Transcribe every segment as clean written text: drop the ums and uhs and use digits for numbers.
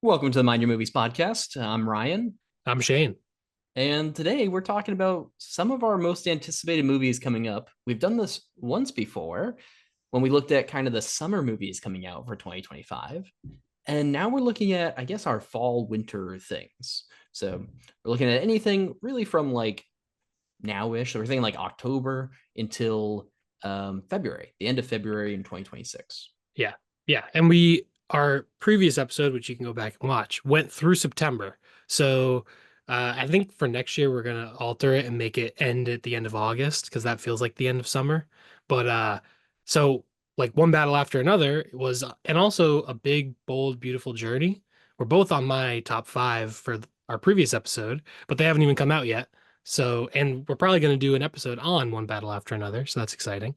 Welcome to the Mind Your Movies podcast. I'm Ryan, I'm Shane. and today we're talking about some of our most anticipated movies coming up. We've done this once before when we looked at kind of the summer movies coming out for 2025. And now we're looking at, I guess, our fall winter things. So we're looking at anything really from like nowish, so we're thinking like October until February, the end of February in 2026. Yeah. Yeah. Our previous episode, which you can go back and watch, went through September. So I think for next year, we're going to alter it and make it end at the end of August because that feels like the end of summer. But so like One Battle After Another was, and also A Big, Bold, Beautiful Journey were both on my top five for our previous episode, but they haven't even come out yet. So, and we're probably going to do an episode on One Battle After Another. So that's exciting.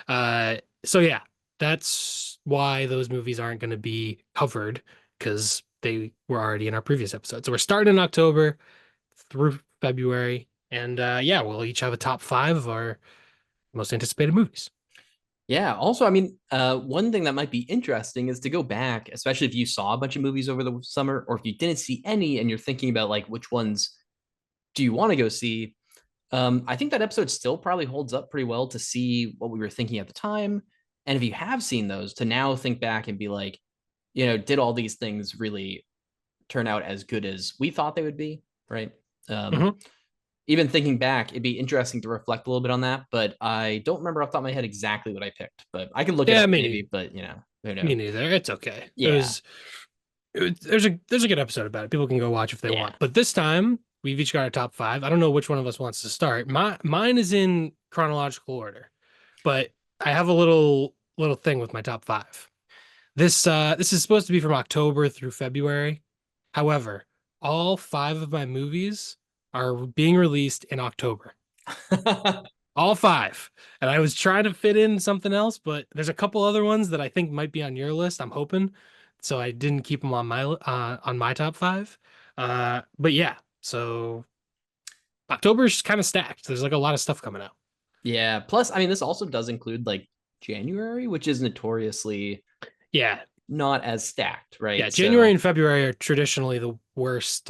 So yeah, that's why those movies aren't going to be covered because they were already in our previous episode. So we're starting in October through February, and yeah, we'll each have a top five of our most anticipated movies. Yeah. Also, one thing that might be interesting is to go back, especially if you saw a bunch of movies over the summer, or if you didn't see any and you're thinking about like which ones do you want to go see. I think that episode still probably holds up pretty well to see what we were thinking at the time. And if you have seen those, to now think back and be like, did all these things really turn out as good as we thought they would be? Right. Um, Hmm. Even thinking back, it'd be interesting to reflect a little bit on that. But I don't remember off the top of my head exactly what I picked. But I can look it Yeah, up maybe. But who knows? me neither. It's okay. Yeah, There's a good episode about it. People can go watch if they yeah. want. But this time we've each got our top five. I don't know which one of us wants to start. Mine is in chronological order, but I have a little thing with my top five. This is supposed to be from October through February. However, all five of my movies are being released in October. All five. And I was trying to fit in something else, but there's a couple other ones that I think might be on your list. I'm hoping. So I didn't keep them on my top five. But yeah, so October's kind of stacked. There's like a lot of stuff coming out. Yeah. Plus, this also does include like January, which is notoriously Yeah, not as stacked, yeah. right? January So and February are traditionally the worst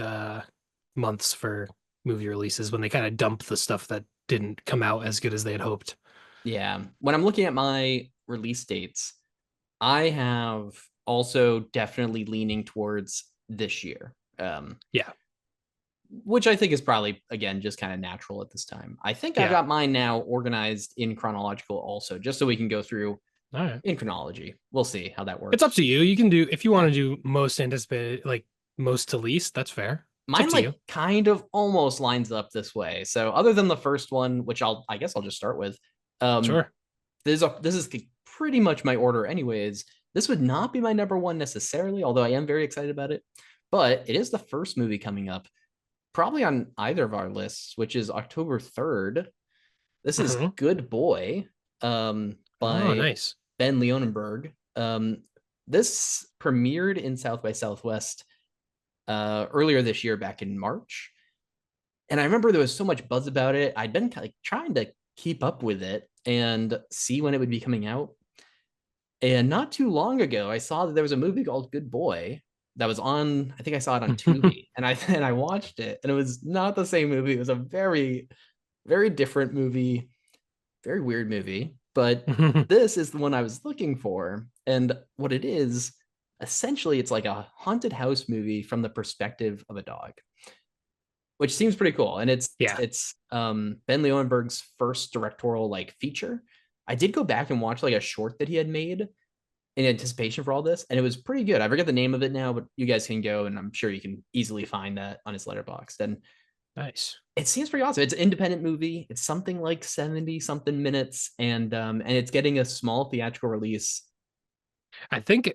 months for movie releases when they kind of dump the stuff that didn't come out as good as they had hoped. yeah, when I'm looking at my release dates, I have also definitely leaning towards this year, Yeah, which I think is probably again just kind of natural at this time. I think I've yeah. got mine now organized in chronological also, just so we can go through All right. in chronology. We'll see how that It's up works. to you. You can do if you Yeah. want to do most anticipated, like most to least. That's fair. It's up Mine to like you. kind of almost lines up this way. So other than the first one, which I guess I'll just start with. Um, Sure. this is pretty much my order, anyways. This would not be my number one necessarily, although I am very excited about it. But it is the first movie coming up, probably on either of our lists, which is October 3rd. This is Hmm. Good Boy, Oh, by nice. Ben Leonenberg. This premiered in South by Southwest earlier this year, back in March. And I remember there was so much buzz about it. I'd been like trying to keep up with it and see when it would be coming out. And not too long ago, I saw that there was a movie called Good Boy that was on. I think I saw it on Tubi, and I and I watched it, and it was not the same movie. It was a very, very different movie, very weird movie. But this is the one I was looking for, and what it is essentially, it's like a haunted house movie from the perspective of a dog, which seems pretty cool. And it's Yeah. it's Ben Leonberg's first directorial like feature. I did go back and watch like a short that he had made in anticipation for all this, and it was pretty good. I forget the name of it now, but you guys can go, and I'm sure you can easily find that on his letterbox. And Nice. it seems pretty awesome. It's an independent movie. It's something like 70 something minutes, and it's getting a small theatrical release. I think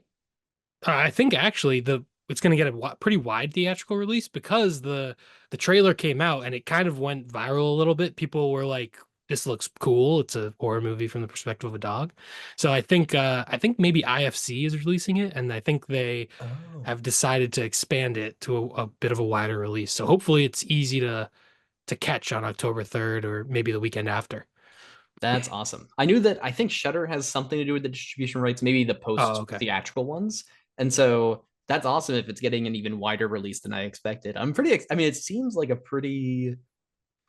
I think actually the it's going to get a pretty wide theatrical release because the trailer came out and it kind of went viral a little bit. People were like, "This looks cool. It's a horror movie from the perspective of a dog." So I think maybe IFC is releasing it, and I think they Oh, have decided to expand it to a bit of a wider release. So hopefully it's easy to catch on October 3rd or maybe the weekend after. that's awesome. I knew that. I think Shutter has something to do with the distribution rights, maybe the Oh, post okay. theatrical ones. And so that's awesome if it's getting an even wider release than I expected. I'm pretty. I mean, it seems like a pretty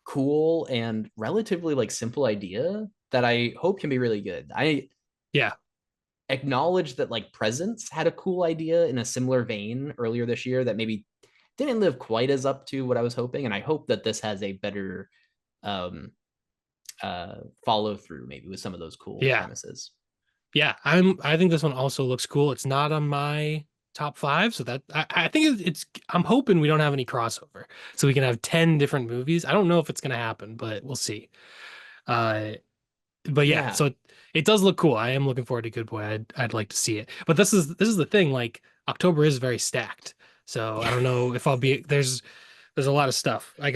cool and relatively like simple idea that I hope can be really good. I Yeah. acknowledge that like Presence had a cool idea in a similar vein earlier this year that maybe didn't live quite as up to what I was hoping, and I hope that this has a better um follow through maybe with some of those cool Yeah. premises. Yeah. I think this one also looks cool. It's not on my top five, so that I think it's I'm hoping we don't have any crossover. So we can have 10 different movies. I don't know if it's gonna happen, but we'll see. Uh but yeah, Yeah. so it does look cool. I am looking forward to Good Boy. I'd like to see it. But this is the thing, like October is very stacked. So I don't know if I'll be there's a lot of stuff. I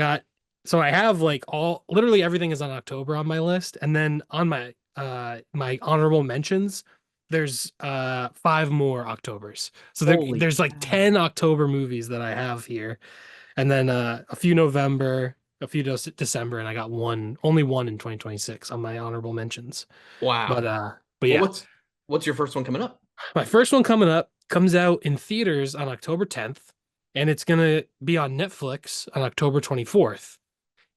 have like all literally everything is on October on my list. And then on my honorable mentions, there's five more Octobers. So Holy there's like cow. 10 October movies that I have here. And then a few November, a few December, and I got only one in 2026 on my honorable mentions. But Wow. but Well, yeah, what's your first one coming up? my first one coming up comes out in theaters on October 10th, and it's gonna be on Netflix on October 24th.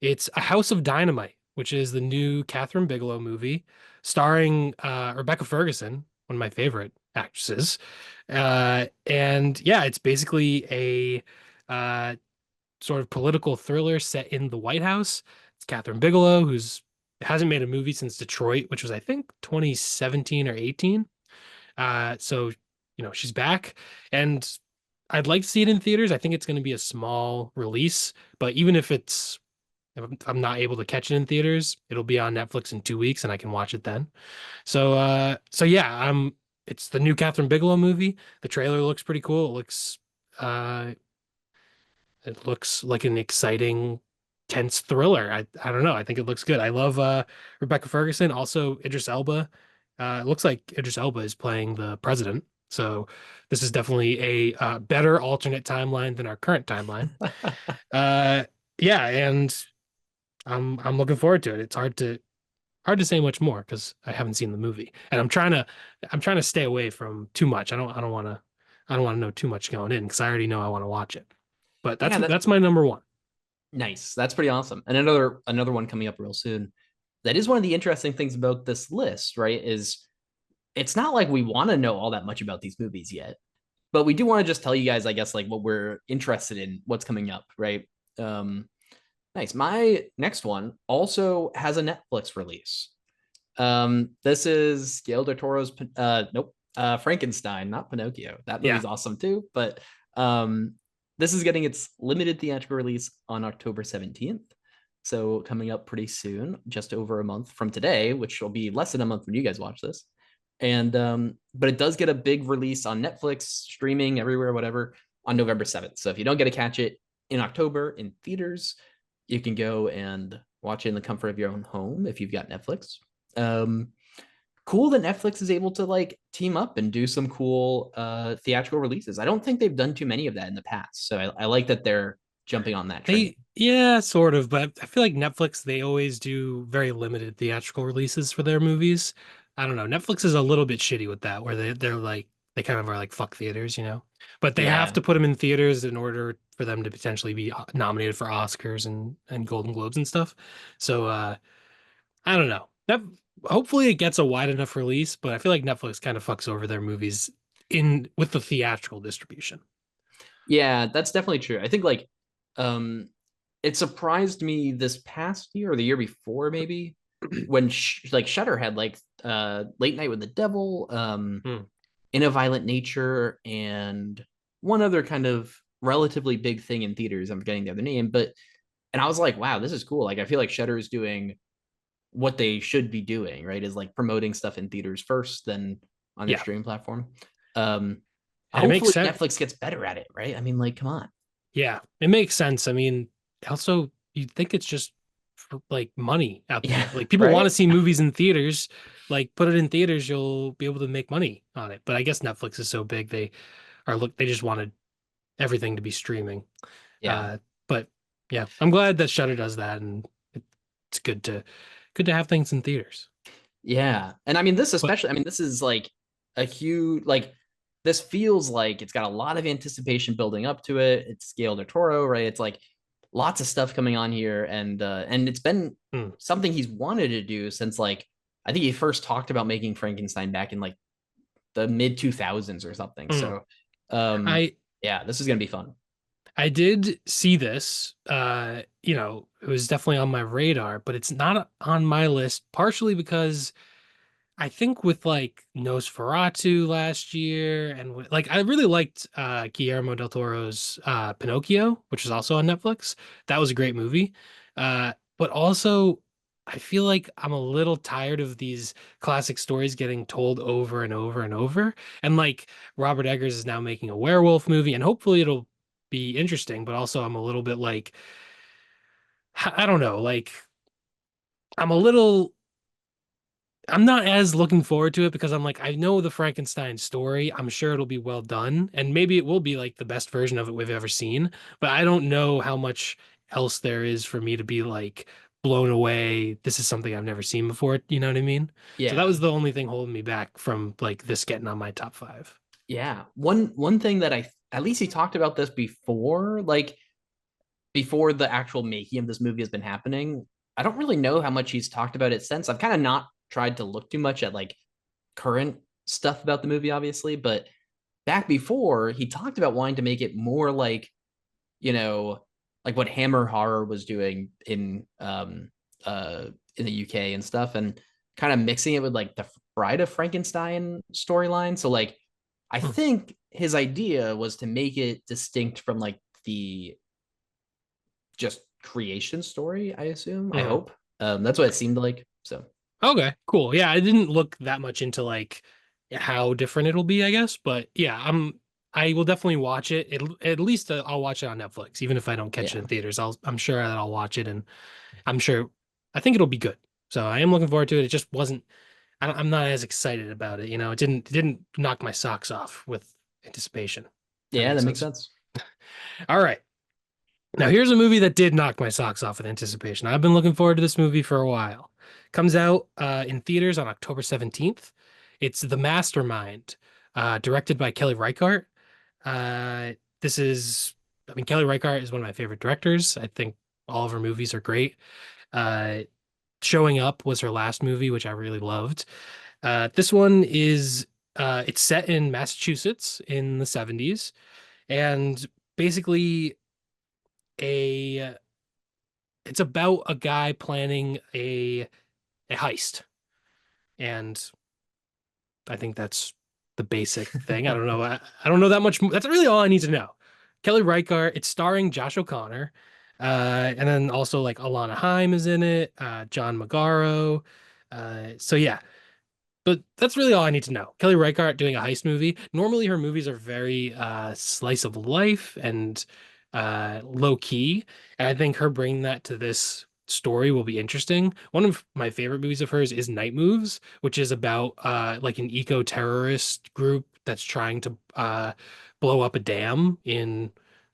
It's A House of Dynamite, which is the new Catherine Bigelow movie starring Rebecca Ferguson, one of my favorite actresses. And yeah, it's basically a sort of political thriller set in the White House. It's Catherine Bigelow, who's hasn't made a movie since Detroit, which was I think 2017 or 18. So she's back, and I'd like to see it in theaters. I think it's going to be a small release, but even if I'm not able to catch it in theaters, it'll be on Netflix in 2 weeks, and I can watch it then. So yeah, it's the new Catherine Bigelow movie. The trailer looks pretty cool. Uh, it looks like an exciting, tense thriller. I don't know. I think it looks good. I love Rebecca Ferguson, also Idris Elba. It looks like Idris Elba is playing the president. So this is definitely a better alternate timeline than our current timeline. Uh, yeah, and I'm looking forward to it. It's hard to say much more because I haven't seen the movie, and I'm trying to stay away from too much. I don't want to know too much going in because I already know I want to watch it. But that's Yeah, that that's my number one. nice. That's pretty awesome. And another one coming up real soon. That is one of the interesting things about this list, right? Is it's not like we want to know all that much about these movies yet, but we do want to just tell you guys, I guess, like what we're interested in, what's coming up, right? Um, nice. My next one also has a Netflix release. This is Guillermo del Toro's nope, Frankenstein, not Pinocchio. That Yeah. movie's awesome too, but um, this is getting its limited theatrical release on October 17th. So coming up pretty soon, just over a month from today, which will be less than a month when you guys watch this. And but it does get a big release on Netflix, streaming everywhere, whatever, on November 7th. So if you don't get to catch it in October in theaters, you can go and watch it in the comfort of your own home if you've got Netflix. Um, cool that Netflix is able to like team up and do some cool theatrical releases. I don't think they've done too many of that in the past. So I like that they're jumping on that train. Yeah, sort of, but I feel like Netflix, they always do very limited theatrical releases for their movies. I don't know. Netflix is a little bit shitty with that, where they're like they kind of are like fuck theaters. But they have Yeah. to put them in theaters in order for them to potentially be nominated for Oscars and Golden Globes and stuff. So I don't know. That hopefully it gets a wide enough release, but I feel like Netflix kind of fucks over their movies in with the theatrical distribution. Yeah, that's definitely true. I think like um it surprised me this past year or the year before maybe when like Shutter had like Late Night with the Devil, Hmm. In a Violent Nature, and one other kind of relatively big thing in theaters. I'm forgetting the other name, but and I was like, wow, this is cool. Like I feel like Shutter is doing what they should be doing, right? Is like promoting stuff in theaters first, then on their Yeah, streaming platform. Um, and it makes hopefully sense. Netflix gets better at it, right? I mean, like, come on. Yeah, it makes sense. I mean, also, you'd think it's just for, like money out Yeah, there. Like people want to right? see movies in theaters. Like put it in theaters, you'll be able to make money on it. But I guess Netflix is so big, they just wanted everything to be streaming. Yeah. Uh, but yeah, I'm glad that Shudder does that, and it's good to have things in theaters. Yeah. And I mean, this But especially, I mean, this is like a huge, like, this feels like it's got a lot of anticipation building up to it. It's Guillermo del Toro, right? It's like lots of stuff coming on here, and it's been Hmm. something he's wanted to do since like I think he first talked about making Frankenstein back in like the mid 2000s or something. Hmm. So, um, I yeah, this is gonna be fun. I did see this. It was definitely on my radar, but it's not on my list, partially because I think with like Nosferatu last year and like I really liked Guillermo del Toro's Pinocchio, which is also on Netflix. That was a great movie. But also I feel like I'm a little tired of these classic stories getting told over and over and over. And like Robert Eggers is now making a werewolf movie, and hopefully it'll be interesting, but also I'm a little bit like I don't know, like I'm a little I'm not as looking forward to it because I'm like, I know the Frankenstein story. I'm sure it'll be well done. And maybe it will be like the best version of it we've ever seen. But I don't know how much else there is for me to be like blown away. This is something I've never seen before. You know what I mean? So that Yeah, was the only thing holding me back from like this getting on my top five. yeah. One thing that I at least he talked about this before, like before the actual making of this movie has been happening. I don't really know how much he's talked about it since. I've kind of not tried to look too much at like current stuff about the movie, obviously, but back before he talked about wanting to make it more like, you know, like what Hammer Horror was doing in the UK and stuff, and kind of mixing it with like the Bride of Frankenstein storyline. So like I Hmm. think his idea was to make it distinct from like the just creation story, I assume. I Hmm. hope. That's what it seemed like. So Okay, cool. Yeah, I didn't look that much into like how different it'll be, I guess. But yeah, I will definitely watch it. At least I'll watch it on Netflix, even if I don't catch it yeah. in theaters. I'm sure that I'll watch it, and I'm sure I think it'll be good. So I am looking forward to it. It just wasn't. I'm not as excited about it. It didn't knock my socks off with anticipation. That Yeah, that makes makes sense. sense. All right. Now, here's a movie that did knock my socks off with anticipation. I've been looking forward to this movie for a while. Comes out in theaters on October 17th. It's The Mastermind, directed by Kelly Reichardt. Uh, this is, I mean, Kelly Reichardt is one of my favorite directors. I think all of her movies are great. Uh, Showing Up was her last movie, which I really loved. This one is, it's set in Massachusetts in the 70s, and basically a it's about a guy planning a heist, and I think that's the basic thing. I don't know. I don't know that much. That's really all I need to know. Kelly Reichardt. It's starring Josh O'Connor, and then also like Alana Haim is in it. John Magaro. So yeah, but that's really all I need to know. Kelly Reichardt doing a heist movie. Normally, her movies are very slice of life and low key. And I think her bringing that to this story will be interesting. One of my favorite movies of hers is Night Moves, which is about like an eco-terrorist group that's trying to blow up a dam in,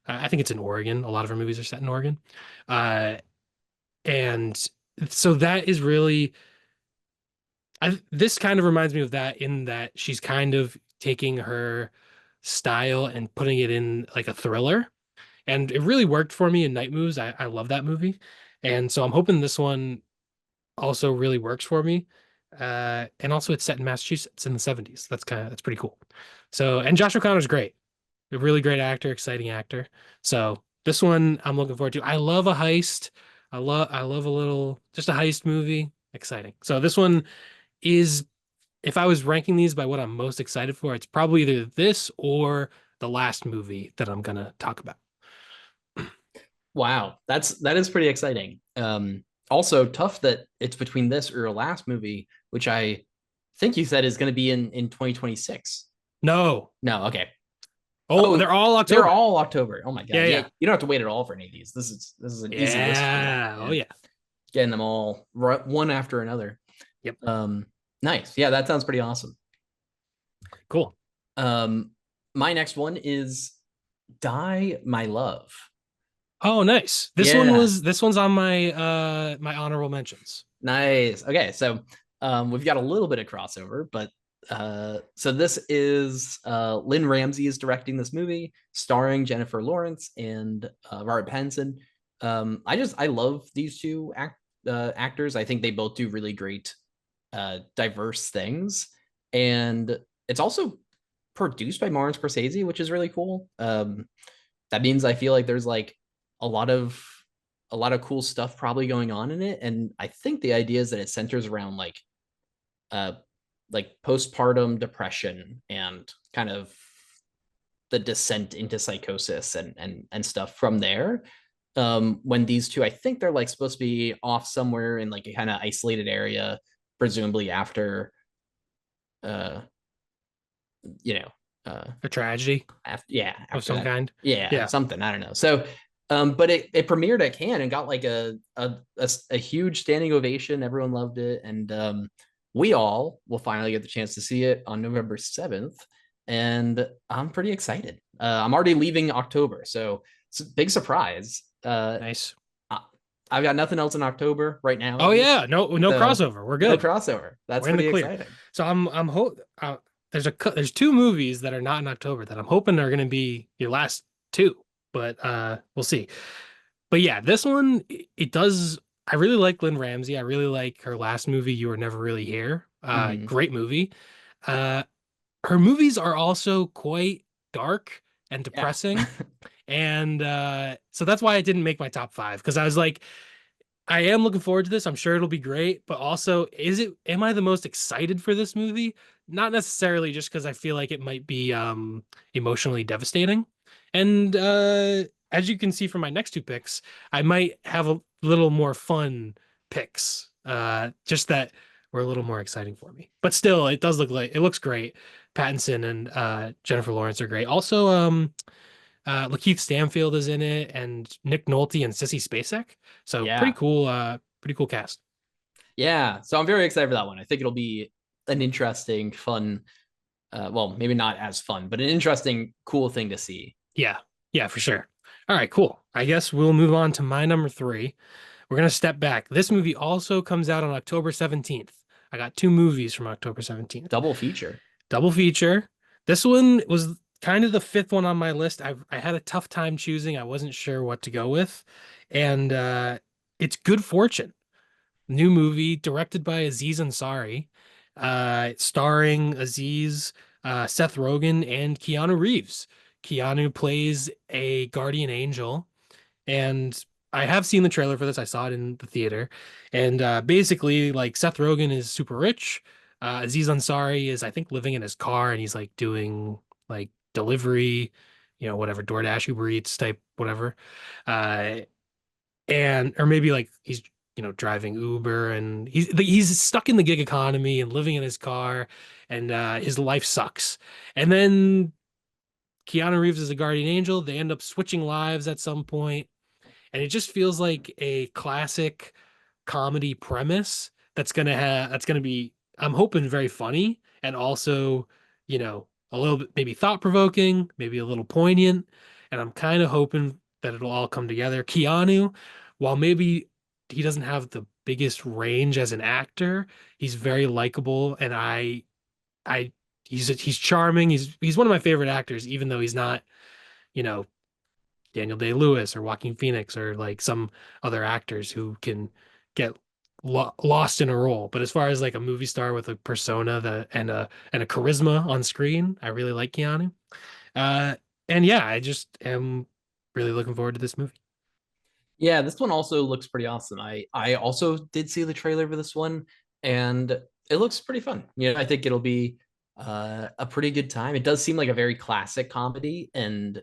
I think it's in Oregon. A lot of her movies are set in Oregon. Uh, and so that is really this kind of reminds me of that in that she's kind of taking her style and putting it in like a thriller. And it really worked for me in Night Moves. I love that movie. And so I'm hoping this one also really works for me. And also it's set in Massachusetts in the 70s. That's pretty cool. So, and Josh O'Connor's great. A really great actor, exciting actor. So this one I'm looking forward to. I love a heist. I love a little just a heist movie. Exciting. So this one is if I was ranking these by what I'm most excited for, it's probably either this or the last movie that I'm gonna talk about. Wow, that is pretty exciting. Also tough that it's between this or your last movie, which I think you said is going to be in 2026. No. No, okay. Oh, Oh, they're all they're October. all October. Oh my Yeah, god. Yeah, yeah. you don't have to wait at all for any of these. This is an easy list for me. Yeah. Oh, Yeah, yeah. getting them all one after another. Yep. Um, nice. Yeah, that sounds pretty awesome. Cool. Um, my next one is Die My Love. Oh, nice. Yeah, This one's on my my honorable mentions. nice. Okay, so we've got a little bit of crossover, but So this is Lynn Ramsey is directing this movie, starring Jennifer Lawrence and Robert Pattinson. I love these two actors. I think they both do really great, diverse things, and it's also produced by Martin Scorsese, which is really cool. That means I feel like there's like a lot of a lot of cool stuff probably going on in it, and I think the idea is that it centers around uh postpartum depression and kind of the descent into psychosis and stuff from there. When these two, I think they're like supposed to be off somewhere in like a kind of isolated area, presumably after uh you know A tragedy after yeah of after some that kind. yeah Yeah, something I don't know. So but it premiered at Cannes and got like a huge standing ovation. Everyone loved it, and we all will finally get the chance to see it on November 7th, and I'm pretty excited. I'm already leaving October, so it's a big surprise. nice. I- I've got nothing else in October right now, at Oh least, yeah, no so crossover. We're no good. crossover. That's We're in the pretty clear. exciting. So there's two movies that are not in October that I'm hoping are going to be your last two, but we'll see. But yeah, this one it does. I really like Lynn Ramsey. I really like her last movie, You Were Never Really Here. Mhm. Great movie. Uh, her movies are also quite dark and Yeah. depressing, and so that's why it didn't make my top five because I was like, I am looking forward to this. I'm sure it'll be great, but also, am I the most excited for this movie? Not necessarily just because I feel like it might be emotionally devastating. And as you can see from my next two picks, I might have a little more fun picks. Just that were a little more exciting for me. But still, it looks great. Pattinson and Jennifer Lawrence are great. Also, Lakeith Stanfield is in it, and Nick Nolte and Sissy Spacek. So Yeah. pretty cool cast. Yeah. So I'm very excited for that one. I think it'll be an interesting, fun, well, maybe not as fun, but an interesting, cool thing to see. Yeah, yeah, for sure. All right, cool. I guess we'll move on to my number three. We're gonna step back. This movie also comes out on October 17th. I got two movies from October 17th. Double feature. Double feature. This one was kind of the fifth one on my list. I had a tough time choosing. I wasn't sure what to go with. And it's Good Fortune. New movie directed by Aziz Ansari, starring Aziz, Seth Rogen, and Keanu Reeves. Keanu plays a guardian angel, and I have seen the trailer for this. I saw it in the theater, and basically, like Seth Rogen is super rich. Aziz Ansari is, I think, living in his car, and he's like doing like delivery, whatever DoorDash, Uber Eats type, whatever. Uh, and or maybe like he's driving Uber and he's stuck in the gig economy and living in his car and his life sucks. And then Keanu Reeves is a guardian angel. They end up switching lives at some point, and it just feels like a classic comedy premise that's gonna be, I'm hoping, very funny and also, a little bit maybe thought provoking, maybe a little poignant, and I'm kind of hoping that it'll all come together. Keanu, while maybe he doesn't have the biggest range as an actor, he's very likable, and I he's charming. He's one of my favorite actors, even though he's not, you know, Daniel Day-Lewis or Joaquin Phoenix or like some other actors who can get lost in a role. But as far as like a movie star with a persona that and a charisma on screen, I really like Keanu. Uh, and yeah, I just am really looking forward to this movie. Yeah, this one also looks pretty awesome. I also did see the trailer for this one, and it looks pretty fun. I think it'll be a pretty good time. It does seem like a very classic comedy, and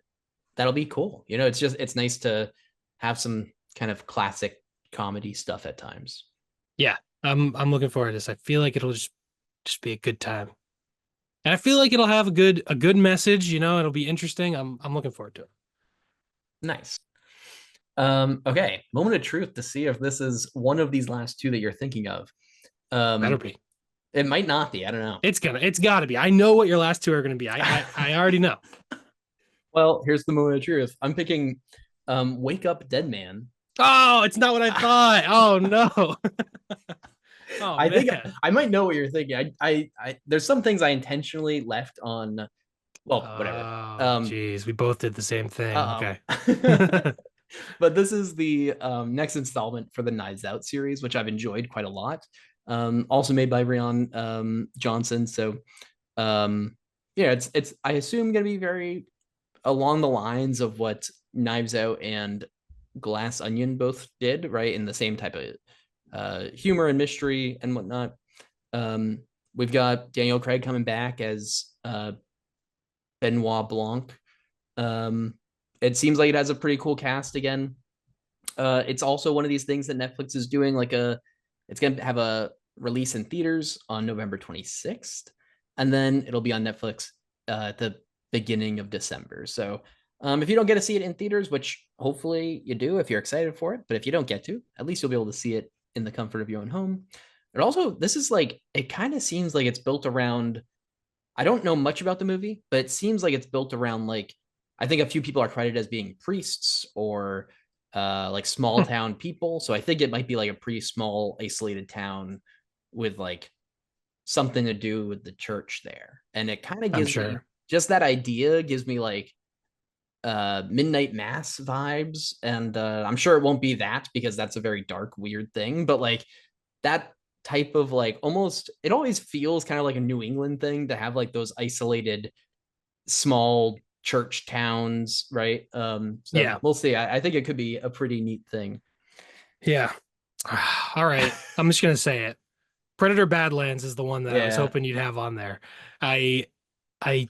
that'll be cool. It's nice to have some kind of classic comedy stuff at times. Yeah, I'm looking forward to this. I feel like it'll just be a good time. And I feel like it'll have a good message, it'll be interesting. I'm looking forward to it. Nice. Okay, moment of truth to see if this is one of these last two that you're thinking of. Better Um, be. it might not be. I don't know. It's gotta be. I know what your last two are gonna be. I already know. Well, here's the moment of truth. I'm picking Wake Up Dead Man. Oh, it's not what I thought. Oh no. Oh I think man. I might know what you're thinking. There's some things I intentionally left on. Well, whatever. Oh, Um, geez, we both did the same thing. uh Okay. oh. But this is the next installment for the Knives Out series, which I've enjoyed quite a lot. Also made by Rian Johnson. So yeah, it's I assume going to be very along the lines of what Knives Out and Glass Onion both did, right? In the same type of humor and mystery and whatnot. Um, we've got Daniel Craig coming back as Benoit Blanc. Um, it seems like it has a pretty cool cast again. It's also one of these things that Netflix is doing it's going to have a release in theaters on November 26th, and then it'll be on Netflix at the beginning of December. So if you don't get to see it in theaters, which hopefully you do if you're excited for it, but if you don't get to, at least you'll be able to see it in the comfort of your own home. And also, this is like, it kind of seems like it's built around, I don't know much about the movie, but it seems like it's built around like, I think a few people are credited as being priests or like small town people. So I think it might be like a pretty small isolated town with like something to do with the church there. And it kind of I'm gives me sure. just that idea gives me like midnight mass vibes. And I'm sure it won't be that because that's a very dark, weird thing, but like that type of like almost it always feels kind of like a New England thing to have like those isolated small church towns, right? So Yeah. we'll see. I think it could be a pretty neat thing. Yeah. All right. I'm just gonna say it. Predator Badlands is the one that I was Yeah. hoping you'd have on there. I I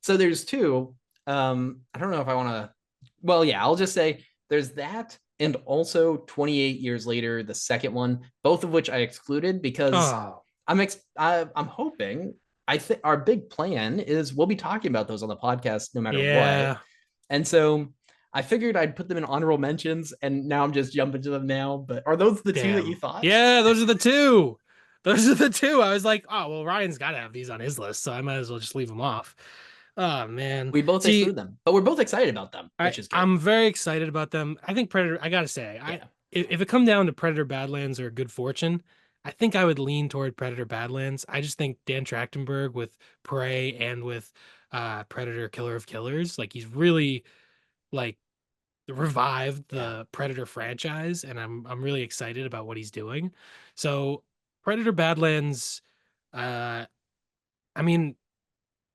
So there's two. I don't know if I want to. Well, yeah, I'll just say there's that, and also 28 years later, the second one, both of which I excluded because oh I'm hoping. I think our big plan is we'll be talking about those on the podcast no matter what, yeah. and so I figured I'd put them in honorable mentions, and now I'm just jumping to them now. But are those the two that you Damn. thought? Yeah, those are the two. Those are the two. I was like, oh well, Ryan's got to have these on his list, so I might as well just leave them off. Oh man. We both See, exclude them, but we're both excited about them, I which is good. I'm very excited about them. I think Predator. I gotta say, I Yeah, if it come down to Predator Badlands or Good Fortune, I think I would lean toward Predator Badlands. I just think Dan Trachtenberg with Prey and with Predator Killer of Killers, like he's really like revived yeah. the Predator franchise, and I'm really excited about what he's doing. So Predator Badlands, uh, I mean,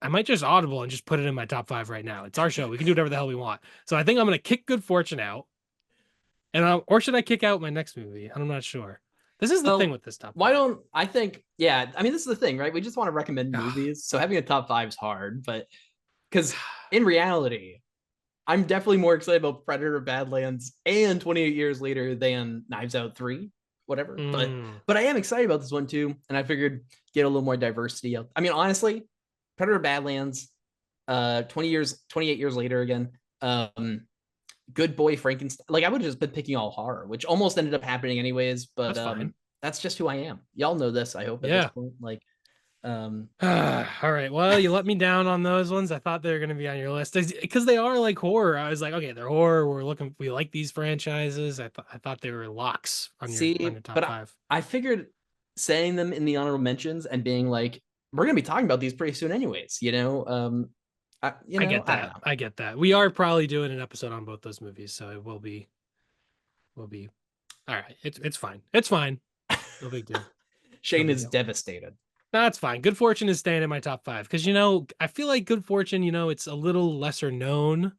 I might just audible and just put it in my top five right now. It's our show. We can do whatever the hell we want. So I think I'm gonna kick Good Fortune out, and or should I kick out my next movie? I'm not sure. This is the thing Well, with this top why five. don't I think? Yeah, I mean, this is the thing, right? We just want to recommend Ugh. movies, so having a top five is hard. But because in reality, I'm definitely more excited about Predator Badlands and 28 years later than Knives Out 3, whatever. But Mm, but I am excited about this one too, and I figured get a little more diversity out. I mean, honestly, Predator Badlands, 28 years later again. Good Boy Frankenstein. Like I would have just been picking all horror, which almost ended up happening anyways. But that's fine. that's just who I am. Y'all know this. I hope at this Yeah. point. Like, um, All right. Well, you let me down on those ones. I thought they were going to be on your list because they are like horror. I was like, okay, they're horror. We like these franchises. I thought they were locks on see, your top but five. I figured saying them in the honorable mentions and being like, we're gonna be talking about these pretty soon, anyways. I get I don't that. know. I get that. We are probably doing an episode on both those movies, so it will be all right. It's fine. It's fine. No big deal. No Shane big is deal. devastated. That's fine. Good Fortune is staying in my top five because I feel like Good Fortune, it's a little lesser known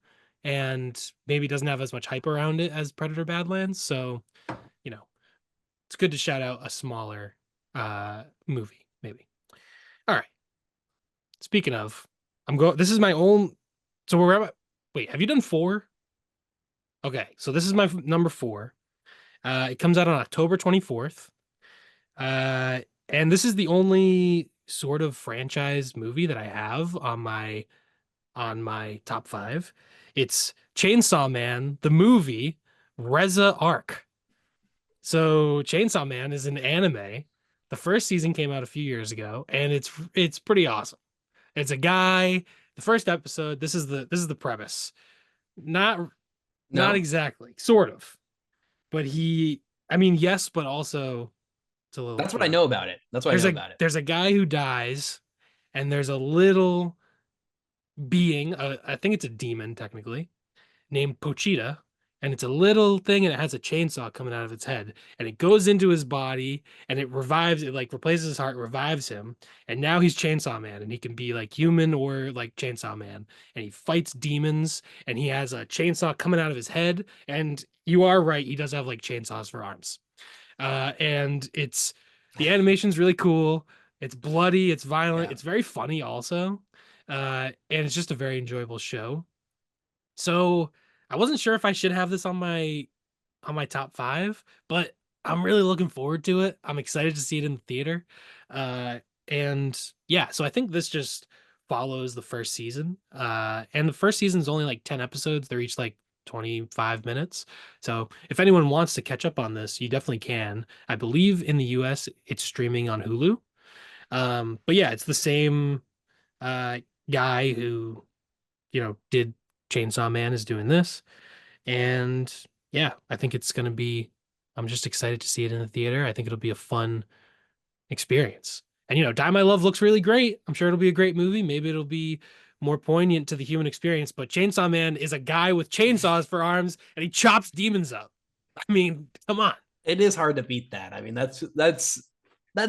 and maybe doesn't have as much hype around it as Predator Badlands. So, you know, it's good to shout out a smaller movie, maybe. All right. Speaking of, I'm going this is my own so we're at wait, have you done four? Okay, so this is my number four. It comes out on October 24th. Uh, and this is the only sort of franchise movie that I have on my top five. It's Chainsaw Man, the movie, Reza Arc. So Chainsaw Man is an anime. The first season came out a few years ago, and it's pretty awesome. It's a guy. The first episode. This is the premise. Not not No, exactly, sort of, but I mean, yes, but also. It's a little, That's what I know about it. That's what I know about it. there's a guy who dies, and there's a little being, I think it's a demon technically, named Pochita, and it's a little thing and it has a chainsaw coming out of its head, and it goes into his body and it revives it, like replaces his heart, revives him, and now he's Chainsaw Man, and he can be like human or like Chainsaw Man, and he fights demons, and he has a chainsaw coming out of his head, and you are right, he does have like chainsaws for arms. And it's the animation's really cool. It's bloody, it's violent, Yeah. it's very funny also. And it's just a very enjoyable show. So I wasn't sure if I should have this on my top five, but I'm really looking forward to it. I'm excited to see it in the theater. Uh, and yeah, so I think this just follows the first season. And the first season is only like 10 episodes. They're each like 25 minutes. So if anyone wants to catch up on this, you definitely can. I believe in the US it's streaming on Hulu. But yeah, it's the same uh guy who, did Chainsaw Man is doing this. And yeah, I think it's going to be, I'm just excited to see it in the theater. I think it'll be a fun experience. And, Die My Love looks really great. I'm sure it'll be a great movie. Maybe it'll be more poignant to the human experience. But Chainsaw Man is a guy with chainsaws for arms and he chops demons up. I mean, come on. It is hard to beat that. I mean, that's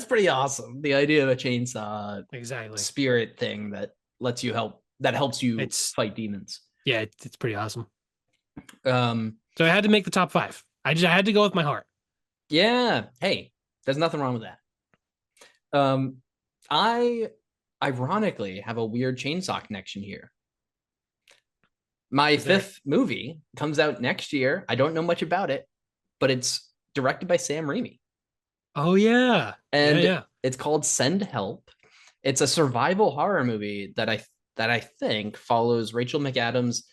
pretty awesome. The idea of a chainsaw Exactly. spirit thing that helps you It's, fight demons. yeah, it's pretty awesome. Um, So I had to make the top five. I had to go with my heart. yeah. Hey, there's nothing wrong with that. I ironically have a weird chainsaw connection here. My Is there, fifth movie comes out next year. I don't know much about it, but it's directed by Sam Raimi, oh, yeah. Yeah, and yeah. it's called Send Help. It's a survival horror movie that I think follows Rachel McAdams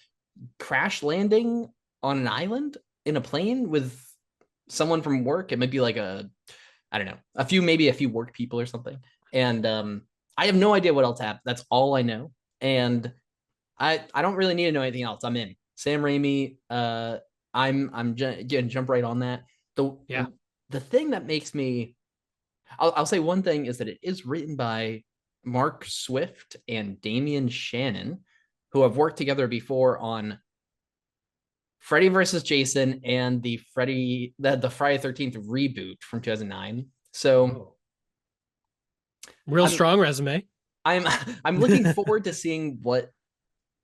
crash landing on an island in a plane with someone from work. It might be like I don't know, maybe a few work people or something. And I have no idea what else happened. That's all I know. And I don't really need to know anything else. I'm in. Sam Raimi. I'm gonna jump right on that. The Yeah. the thing that makes me I'll say one thing is that it is written by Mark Swift and Damian Shannon, who have worked together before on Freddy versus Jason and the Friday 13th reboot from 2009. So Oh. Real I'm strong resume. I'm I'm looking forward to seeing what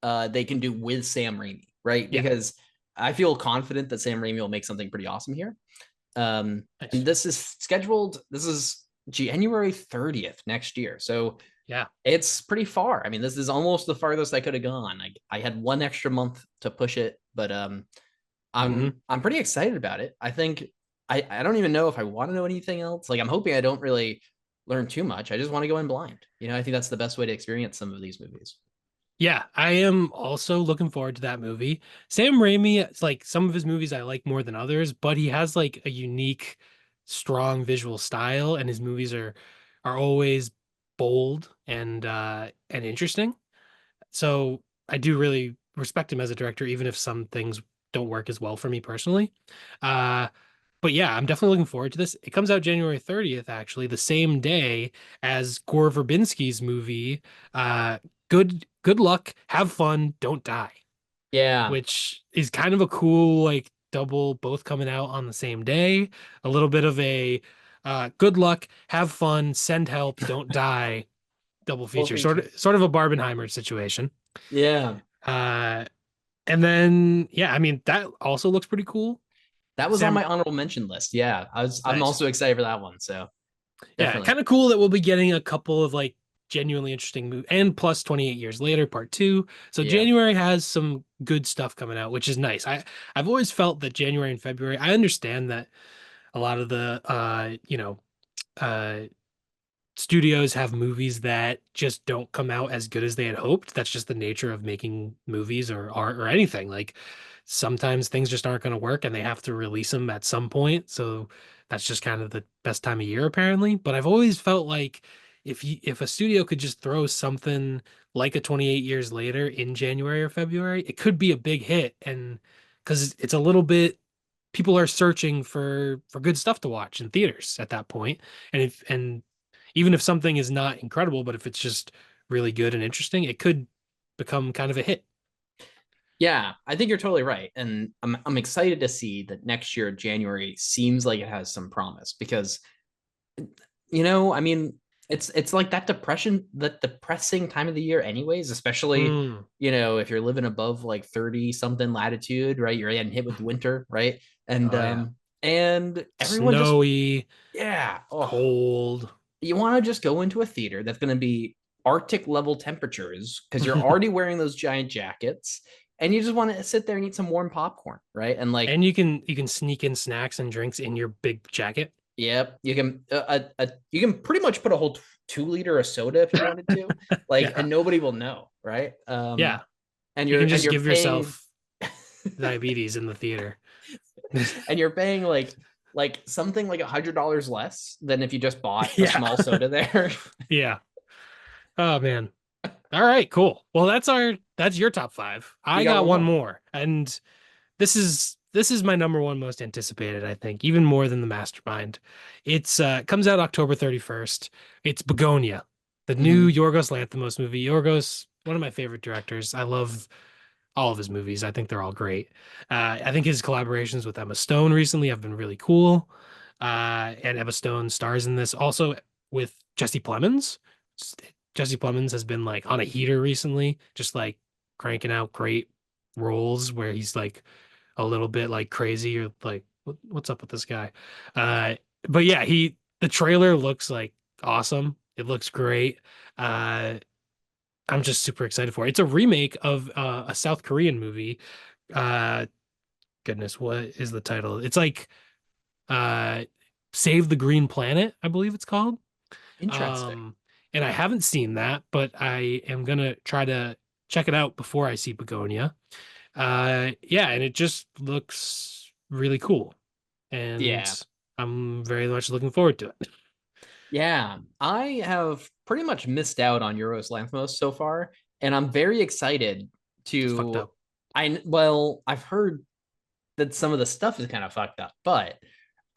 they can do with Sam Raimi, right? Yeah. Because I feel confident that Sam Raimi will make something pretty awesome here. And Nice. this is January 30th next year. So Yeah. it's pretty far. I mean, this is almost the farthest I could have gone. I had one extra month to push it, but Hmm. I'm pretty excited about it. I think I don't even know if I want to know anything else. Like I'm hoping I don't really learn too much. I just want to go in blind. I think that's the best way to experience some of these movies. Yeah, I am also looking forward to that movie. Sam Raimi, it's like some of his movies I like more than others, but he has like a unique, strong visual style, and his movies are always bold and interesting. So I do really respect him as a director, even if some things don't work as well for me personally. Uh, but yeah, I'm definitely looking forward to this. It comes out January 30th, actually, the same day as Gore Verbinski's movie, uh, Good Luck, Have Fun, Don't Die, Yeah. which is kind of a cool like double, both coming out on the same day. A little bit of a Good Luck, Have Fun, Send Help, Don't Die double Full feature, feature. sort of a Barbenheimer situation. Yeah. Uh, and then yeah, I mean that also looks pretty cool. That was on Sam, my honorable mention list. Yeah. I'm nice. also excited for that one. So Yeah, definitely. kind of cool that we'll be getting a couple of like genuinely interesting movies, and plus 28 years later, part two. So Yeah. January has some good stuff coming out, which is nice. I've always felt that January and February, I understand that a lot of the uh studios have movies that just don't come out as good as they had hoped. That's just the nature of making movies or art or anything. Like sometimes things just aren't going to work and they have to release them at some point. So that's just kind of the best time of year apparently. But I've always felt like if a studio could just throw something like a 28 years later in January or February, it could be a big hit, and because it's a little bit people are searching for good stuff to watch in theaters at that point. And even if something is not incredible, but if it's just really good and interesting, it could become kind of a hit. Yeah, I think you're totally right. And I'm excited to see that next year, January, seems like it has some promise because, I mean, it's like that depressing time of the year anyways, especially, Mm. if you're living above like 30 something latitude, right? You're getting hit with winter, right? And Oh yeah. and everyone just, Snowy, yeah. Oh, cold. you want to just go into a theater that's going to be Arctic level temperatures because you're already wearing those giant jackets and you just want to sit there and eat some warm popcorn, right? And like, And you can sneak in snacks and drinks in your big jacket. yep, you can pretty much put a whole 2 liter of soda if you wanted to, like, Yeah. and nobody will know, right? Yeah. And You can you're just give paying yourself diabetes in the theater. and you're paying like something like $100 less than if you just bought a Yeah. small soda there. Yeah. Oh man. All right, cool. Well, that's your top five. You I got got one one more. more, and this is my number one most anticipated, I think, even more than the Mastermind. It's comes out October 31st. It's Begonia, the new Hmm. Yorgos Lanthimos movie. Yorgos, one of my favorite directors. I love all of his movies. I think they're all great. I think his collaborations with Emma Stone recently have been really cool. And Emma Stone stars in this also with Jesse Plemons. Jesse Plemons has been like on a heater recently, just like cranking out great roles where he's like a little bit like crazy or like what's up with this guy. Uh, but yeah, the trailer looks like awesome. It looks great. Uh, I'm just super excited for it. It's a remake of a South Korean movie. Uh, Goodness, what is the title? It's like uh, Save the Green Planet, I believe it's called. Interesting. Um, and I haven't seen that, but I am gonna try to check it out before I see Begonia. Yeah, and it just looks really cool, and Yeah. I'm very much looking forward to it. Yeah, I have pretty much missed out on Euros Lanthimos so far, and I'm very excited It's fucked to. up. I've heard that some of the stuff is kind of fucked up, but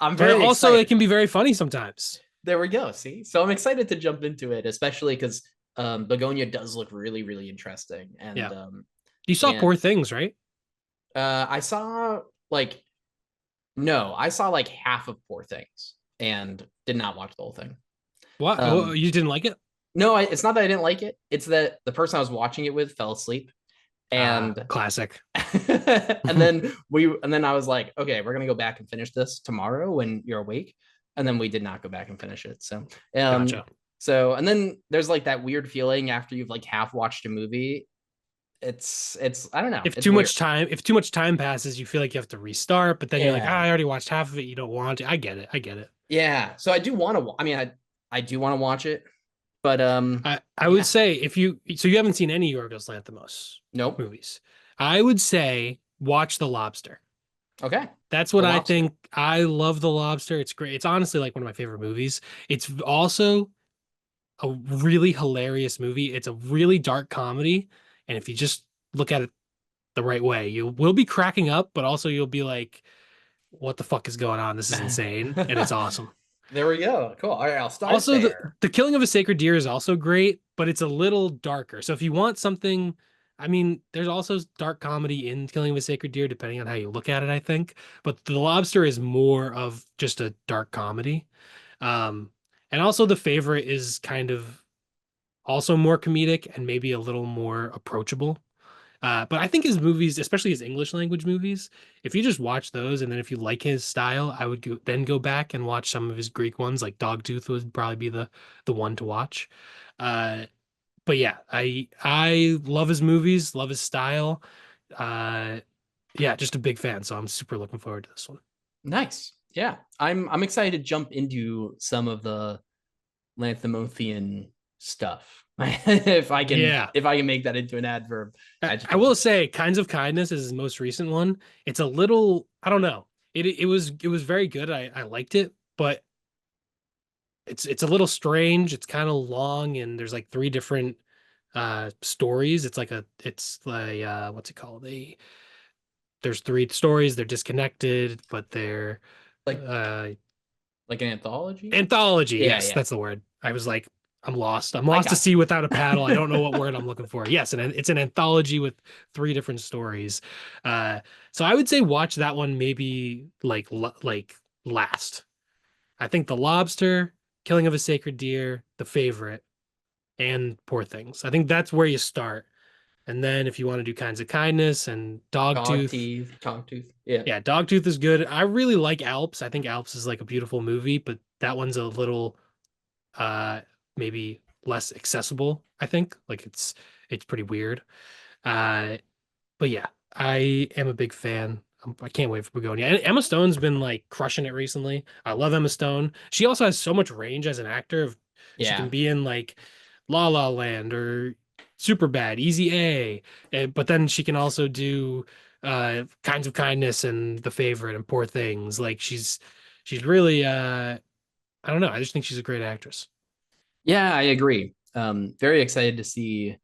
I'm But very also, it excited. can be very funny sometimes. There we go. See, so I'm excited to jump into it, especially because Begonia does look really, really interesting, Yeah. You saw Poor and Things, right? I saw like no, I saw like half of Poor Things and did not watch the whole thing. What? Oh, Um, you didn't like it? no, it's not that I didn't like it. It's that the person I was watching it with fell asleep, Ah, and classic. and then I was like, okay, we're gonna go back and finish this tomorrow when you're awake, and then we did not go back and finish it. Um, Gotcha. and then there's like that weird feeling after you've like half watched a movie. It's I don't know, If it's too weird. much time, if too much time passes, you feel like you have to restart, but then you're like, ah, Yeah, I already watched half of it. You don't want to. I get it. I get it. yeah. So I do want to. I mean, I do want to watch it, but I would yeah, say if you haven't seen any Yorgos Lanthimos nope. movies, I would say watch The Lobster. Okay, That's The what I Lobster. think. I love The Lobster. It's great. It's honestly like one of my favorite movies. It's also a really hilarious movie. It's a really dark comedy, and if you just look at it the right way, you will be cracking up, but also you'll be like, "What the fuck is going on? This is insane," and it's awesome. There we go. Cool. All right, I'll start Also, the there. the killing of a sacred deer is also great, but it's a little darker. So if you want something, I mean, there's also dark comedy in Killing of a Sacred Deer, depending on how you look at it, I think. But The Lobster is more of just a dark comedy. Um, and also The Favorite is kind of also more comedic and maybe a little more approachable. But I think his movies, especially his English language movies, if you just watch those and then if you like his style, I would then go back and watch some of his Greek ones, like Dogtooth would probably be the one to watch. Uh, but yeah, I love his movies, love his style. Uh, yeah, just a big fan, so I'm super looking forward to this one. Nice. Yeah, I'm excited to jump into some of the Lanthimothian stuff. Yeah, if I can make that into an adverb. I Adjective. will say, Kinds of Kindness is his most recent one. It's a little, I don't know. It was very good. I liked it, but it's a little strange. It's kind of long, and there's like three different stories. It's like what's it called? there's three stories, they're disconnected, but they're Like uh like an anthology? anthology. Yeah, Yes, yeah. that's the word. I was like, I'm lost. I'm I lost to got you. sea without a paddle. I don't know what word I'm looking for. Yes, and it's an anthology with three different stories. Uh, so I would say watch that one maybe like last. I think The Lobster, Killing of a Sacred Deer, The Favorite, and Poor Things. I think that's where you start. And then if you want to do Kinds of Kindness and Dogtooth, Dogtooth. Yeah. yeah, Dogtooth is good. I really like Alps. I think Alps is like a beautiful movie, but that one's a little uh maybe less accessible, I think. Like it's pretty weird. Uh but yeah, I am a big fan. I can't wait for Begonia. And Emma Stone's been like crushing it recently. I love Emma Stone. She also has so much range as an actor. She can Yeah. be in like La La Land or Superbad, Easy A, but then she can also do Kinds of Kindness and The Favorite and Poor Things. Like she's really I don't know. I just think she's a great actress. Yeah, I agree. Very excited to see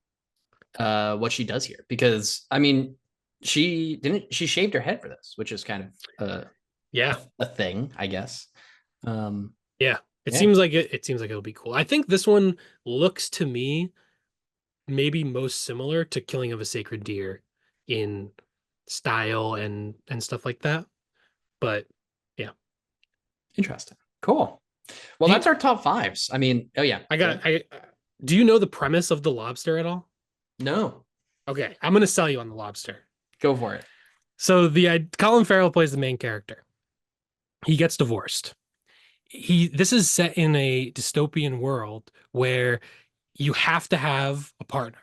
what she does here because I mean, she shaved her head for this, which is kind of Yeah. a thing, I guess. Um, Yeah. It yeah, seems like it seems like it'll be cool. I think this one looks to me maybe most similar to Killing of a Sacred Deer in style and stuff like that. But yeah. interesting. Cool. Well, Do you that's our top fives. I mean, oh yeah, I go got ahead. I do you know the premise of The Lobster at all? No, Okay, I'm gonna sell you on The Lobster. go for it. So the Colin Farrell plays the main character. He gets divorced. This is set in a dystopian world where you have to have a partner.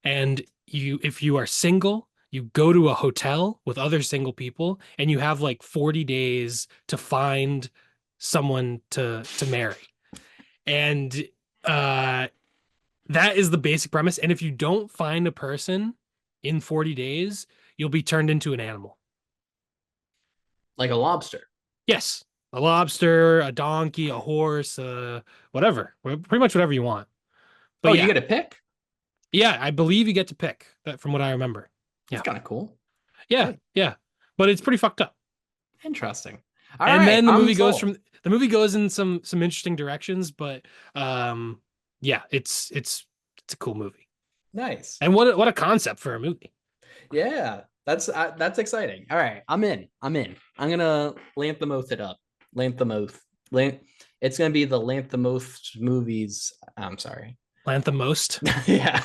And if you are single, you go to a hotel with other single people and you have like 40 days to find someone to marry. And uh that is the basic premise. And if you don't find a person in 40 days, you'll be turned into an animal. Like a lobster. Yes, a lobster, a donkey, a horse, whatever, pretty much whatever you want. Oh, But you yeah, get a pick? yeah, I believe you get to pick that from what I remember. That's Yeah, kind of cool. yeah, Like, yeah. But it's pretty fucked up. interesting. All And right, then I'm sold. the movie goes in some interesting directions, but yeah, it's a cool movie. Nice. And what a concept for a movie. Yeah, that's exciting. All right, I'm in. I'm in. I'm gonna Lanthimoth it up. Lanthimoth. Lant. It's gonna be the Lanthimoth movies. I'm sorry. Lanthimos. Yeah.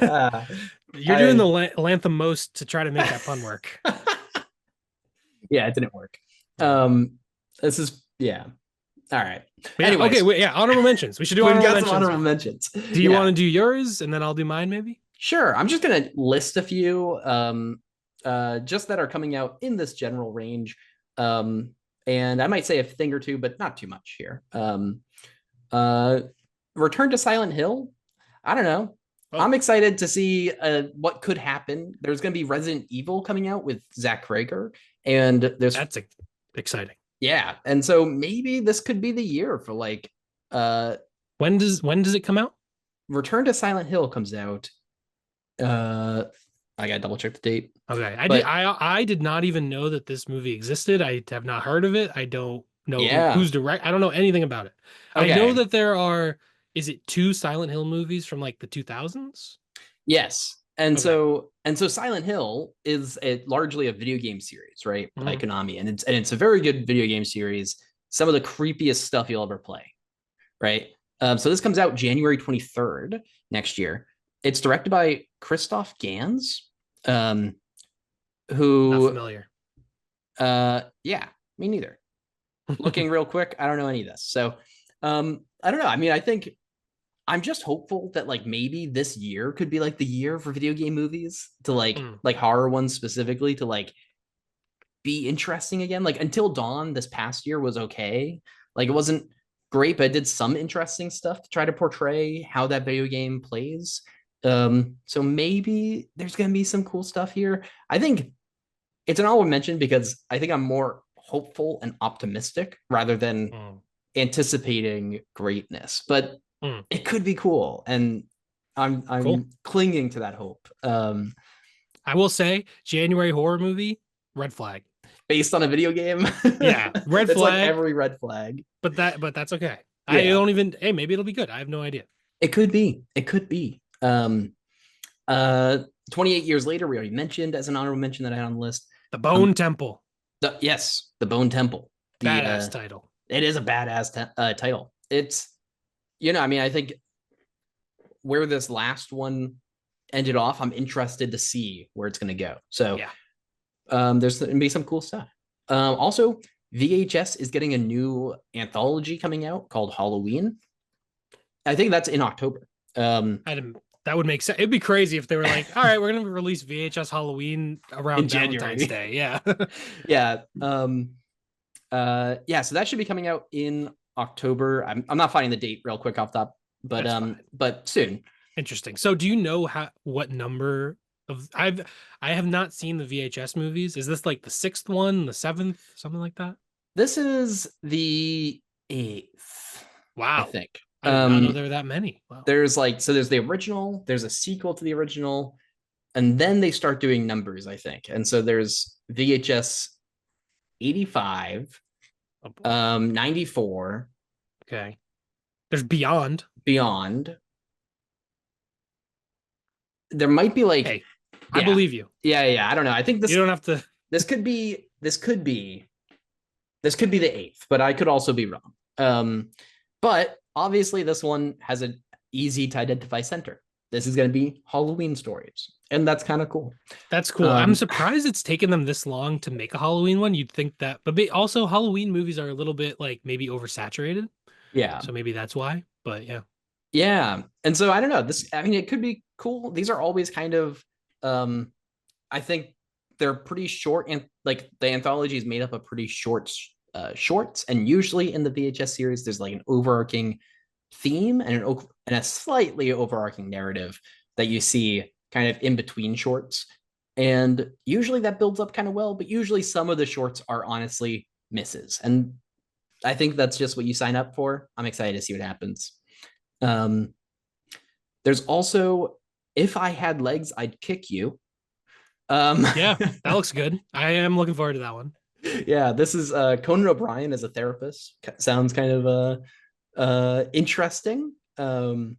uh, You're doing the I. Lanthimos to try to make that pun work. Yeah, it didn't work. Yeah. This is yeah. All right. But yeah, okay, Anyways, wait, yeah, honorable mentions. We should do we've honorable got some mentions. honorable mentions. Do you want Yeah, to do yours and then I'll do mine maybe? sure. I'm just gonna list a few just that are coming out in this general range. Um, and I might say a thing or two, but not too much here. Uh, Return to Silent Hill. I don't know. Oh, I'm excited to see what could happen. There's going to be Resident Evil coming out with Zach Krager, and there's that's exciting. yeah, and so maybe this could be the year for like uh When does it come out? Return to Silent Hill comes out. Uh, I gotta double check the date, Okay. but I did not even know that this movie existed. I have not heard of it. I don't know yeah, who's direct. I don't know anything about it. I know okay, that there are, is it two Silent Hill movies from like the 2000s? yes, Okay. and so Silent Hill is largely a video game series, right, by Mhm. Konami, and it's a very good video game series. Some of the creepiest stuff you'll ever play, right? So this comes out January 23rd next year. It's directed by Christoph Gans, um, Not who, familiar. yeah, me neither. Looking real quick, I don't know any of this. So, I don't know. I mean, I think I'm just hopeful that like maybe this year could be like the year for video game movies to Mm, like horror ones specifically to like be interesting again. Like Until Dawn this past year was okay. Like it wasn't great, but it did some interesting stuff to try to portray how that video game plays. So maybe there's gonna be some cool stuff here. I think it's an honorable mention because I think I'm more hopeful and optimistic rather than mm, anticipating greatness. But mm. it could be cool, and Cool. I'm clinging to that hope. I will say, January horror movie, red flag. Based on a video game. Yeah, red It's like flag, every red flag. but that's okay. I Yeah, don't even, hey, maybe it'll be good. I have no idea. it could be. It could be. Uh 28 years later, we already mentioned as an honorable mention that I had on the list. The Um, Bone Temple, yes, the Bone Temple. The badass title. it is a badass title. It's I mean, I think where this last one ended off, I'm interested to see where it's going to go. So Yeah. there's going to be some cool stuff. Also, VHS is getting a new anthology coming out called Halloween. I think that's in October. I didn't, that would make sense. It'd be crazy if they were like, all right, we're gonna release VHS Halloween In around Valentine's January. Day. Yeah. Yeah. Yeah, so that should be coming out in October. I'm not finding the date real quick off top, That's fine. but soon. Interesting. So do you know what number of I have not seen the VHS movies. Is this like the sixth one, the seventh, something like that? This is the eighth, I Wow. think. I did not know there were that many. Wow. There's the original, there's a sequel to the original, and then they start doing numbers, I think. And so there's VHS 85, Oh boy. 94, Okay. There's Beyond. Beyond. There might be like, Hey, I yeah, believe you. yeah. I don't know. I think You don't have to. this could be this could be this could be the eighth, but I could also be wrong. But obviously, this one has an easy to identify center. This is going to be Halloween stories, and that's kind of cool. That's cool. I'm surprised it's taken them this long to make a Halloween one. You'd think that, but also Halloween movies are a little bit like maybe oversaturated. Yeah, So maybe that's why. But yeah. yeah, and so I don't know. I mean, it could be cool. These are always kind of, I think they're pretty short, and like the anthology is made up of pretty shorts, and usually in the VHS series, there's like an overarching theme and a slightly overarching narrative that you see kind of in between shorts. And usually that builds up kind of well, but usually some of the shorts are honestly misses. And I think that's just what you sign up for. I'm excited to see what happens. Um, there's also If I Had Legs, I'd Kick You. Yeah, that looks good. I am looking forward to that one. Yeah, this is Conan O'Brien as a therapist. Sounds kind of interesting. And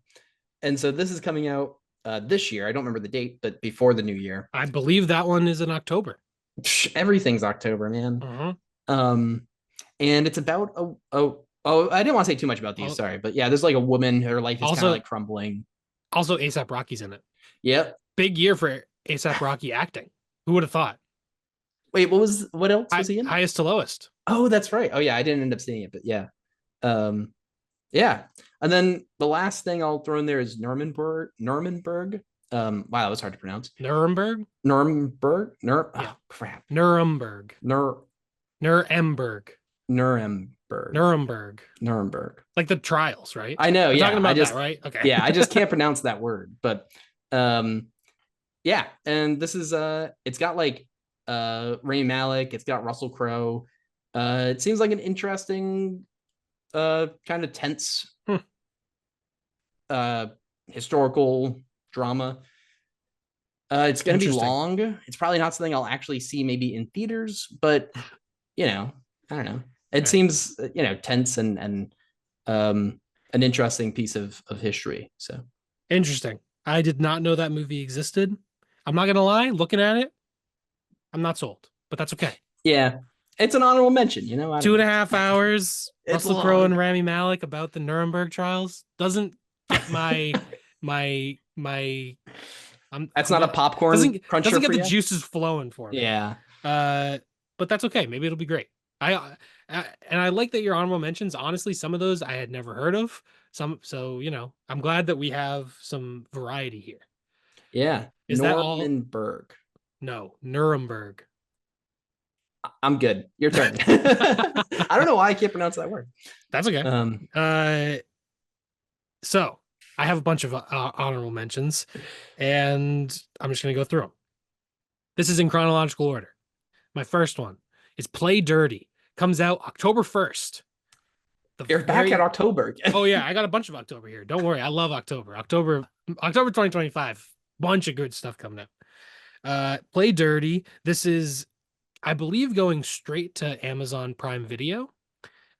so this is coming out this year. I don't remember the date, but before the new year. I believe that one is in October. Everything's October, man. Uh-huh. And it's about oh, I didn't want to say too much about these, sorry, but yeah, there's like a woman, her life is kind of like crumbling. Also, ASAP Rocky's in it. Yep. Big year for ASAP Rocky acting. Who would have thought? Wait, what else was he in? Highest to lowest. Oh, that's right. Oh yeah, I didn't end up seeing it, but yeah. Yeah. And then the last thing I'll throw in there is Nuremberg. Wow, that was hard to pronounce. Nuremberg? Yeah. Oh, crap. Nuremberg. Nuremberg. Like the trials, right? I know, We're yeah. talking about that, right? Okay. Yeah, I just can't pronounce that word. But yeah, and this is it's got like Rami Malek, it's got Russell Crowe. It seems like an interesting kind of tense historical drama. It's going to be long. It's probably not something I'll actually see maybe in theaters, but I don't know. It seems tense and an interesting piece of history. So interesting. I did not know that movie existed. I'm not gonna lie, looking at it, I'm not sold, but that's okay. Yeah, it's an honorable mention. 2.5 hours. Russell Crowe and Rami Malek about the Nuremberg trials doesn't get my. That's not a popcorn cruncher. Doesn't get the juices flowing for me. Yeah. But that's okay. Maybe it'll be great. And I like that your honorable mentions. Honestly, some of those I had never heard of. So I'm glad that we have some variety here. Yeah. Is Nuremberg? No, Nuremberg. I'm good. Your turn. I don't know why I can't pronounce that word. That's okay. So I have a bunch of honorable mentions, and I'm just going to go through them. This is in chronological order. My first one is Play Dirty. Comes out October 1st. You're back at October. Oh, yeah. I got a bunch of October here. Don't worry. I love October. October 2025. Bunch of good stuff coming up. Play Dirty. This is, I believe, going straight to Amazon Prime Video.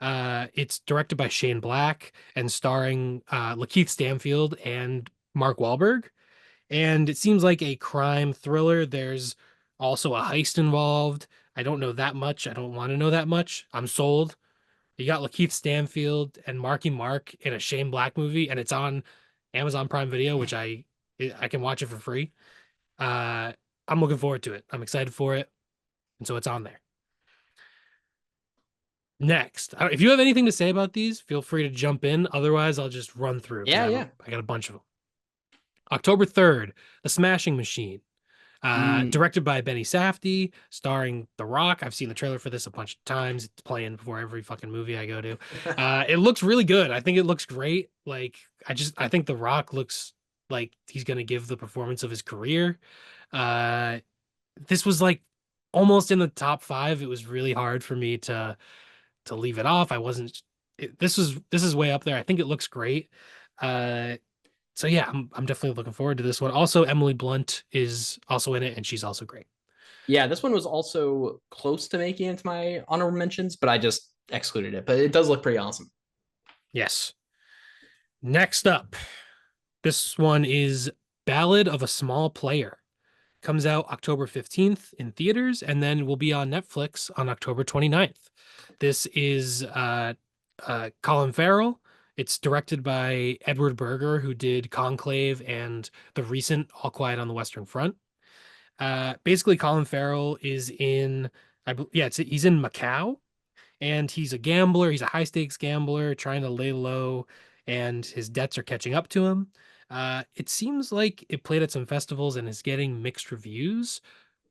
It's directed by Shane Black and starring Lakeith Stanfield and Mark Wahlberg. And it seems like a crime thriller. There's also a heist involved. I don't know that much. I don't want to know that much. I'm sold. You got Lakeith Stanfield and Marky Mark in a Shane Black movie, and it's on Amazon Prime Video, which I can watch it for free. Uh, I'm looking forward to it. I'm excited for it, and so it's on there. Next, if you have anything to say about these, feel free to jump in. Otherwise, I'll just run through because Yeah, yeah. I got a bunch of them. October 3rd, The Smashing Machine. Mm. Directed by Benny Safdie, starring The Rock. I've seen the trailer for this a bunch of times. It's playing before every fucking movie I go to. It looks really good. I think it looks great. Like I think The Rock looks like he's gonna give the performance of his career. Uh, this was like almost in the top five. It was really hard for me to leave it off. I wasn't. This is way up there. I think it looks great. Uh, so yeah, I'm definitely looking forward to this one. Also, Emily Blunt is also in it, and she's also great. Yeah, this one was also close to making it to my honorable mentions, but I just excluded it. But it does look pretty awesome. Yes. Next up, this one is Ballad of a Small Player. Comes out October 15th in theaters and then will be on Netflix on October 29th. This is Colin Farrell. It's directed by Edward Berger, who did Conclave and the recent All Quiet on the Western Front. Basically, Colin Farrell is in, he's in Macau, and he's a gambler. He's a high stakes gambler trying to lay low, and his debts are catching up to him. It seems like it played at some festivals and is getting mixed reviews,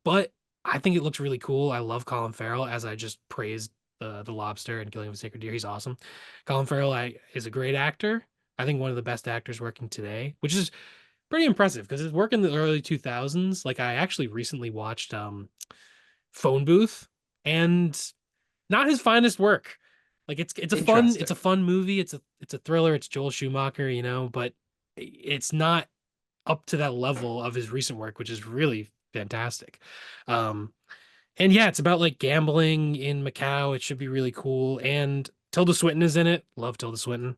but I think it looks really cool. I love Colin Farrell, as I just praised the Lobster and Killing of a Sacred Deer. He's awesome. Colin Farrell is a great actor. I think one of the best actors working today, which is pretty impressive because his work in the early 2000s. Like I actually recently watched Phone Booth, and not his finest work. Like it's a Interesting. fun movie. It's a thriller. It's Joel Schumacher, but it's not up to that level of his recent work, which is really fantastic. Um, and yeah, it's about like gambling in Macau. It should be really cool. And Tilda Swinton is in it. Love Tilda Swinton.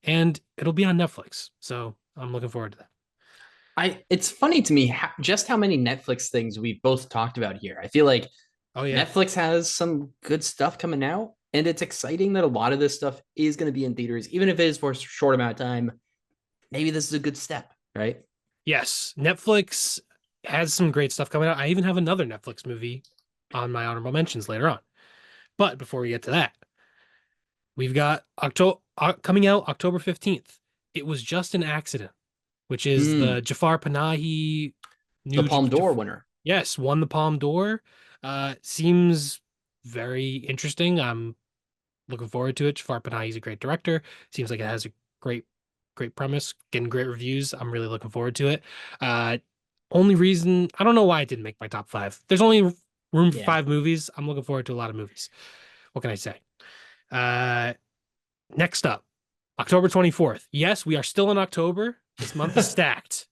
And it'll be on Netflix. So I'm looking forward to that. It's funny to me just how many Netflix things we've both talked about here. I feel like Oh yeah. Netflix has some good stuff coming out, and it's exciting that a lot of this stuff is going to be in theaters, even if it is for a short amount of time. Maybe this is a good step, right? Yes. Netflix has some great stuff coming out. I even have another Netflix movie on my honorable mentions later on. But before we get to that, we've got October coming out October 15th. It was just an accident, which is the Mm, Jafar Panahi the new Palme d'Or winner. yes, won the Palme d'Or. Seems very interesting. I'm looking forward to it. Jafar Panahi is a great director. Seems like it has a great great premise, getting great reviews. I'm really looking forward to it. Uh Only reason I don't know why it didn't make my top five. There's only room for Yeah. five movies. I'm looking forward to a lot of movies. What can I say? Uh Next up, October 24th. Yes, we are still in October. This month is stacked.